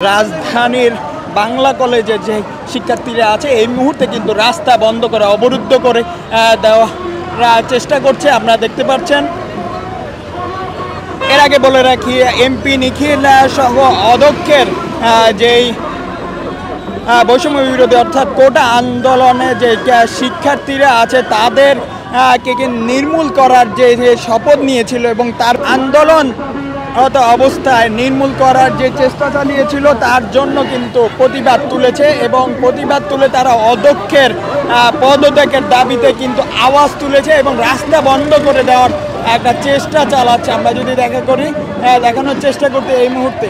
রাজধানীর বাংলা কলেজে যে শিক্ষার্থীরা আছে এই মুহূর্তে কিন্তু রাস্তা বন্ধ করে অবরুদ্ধ করে দেওয়ার চেষ্টা করছে। আপনারা দেখতে পাচ্ছেন। এর আগে বলে রাখি এমপি নিখিল সহ অধ্যক্ষের যেই বৈষম্য বিরোধী অর্থাৎ কোটা আন্দোলনে যে শিক্ষার্থীরা আছে তাদের কে নির্মূল করার যে শপথ নিয়েছিল এবং তার আন্দোলন অবস্থায় নির্মূল করার যে চেষ্টা চালিয়েছিল তার জন্য কিন্তু প্রতিবাদ তুলেছে এবং প্রতিবাদ তুলে তারা অধ্যক্ষের পদত্যাগের দাবিতে কিন্তু আওয়াজ তুলেছে এবং রাস্তা বন্ধ করে দেওয়ার একটা চেষ্টা চালাচ্ছে। আমরা যদি দেখানোর চেষ্টা করতে এই মুহূর্তে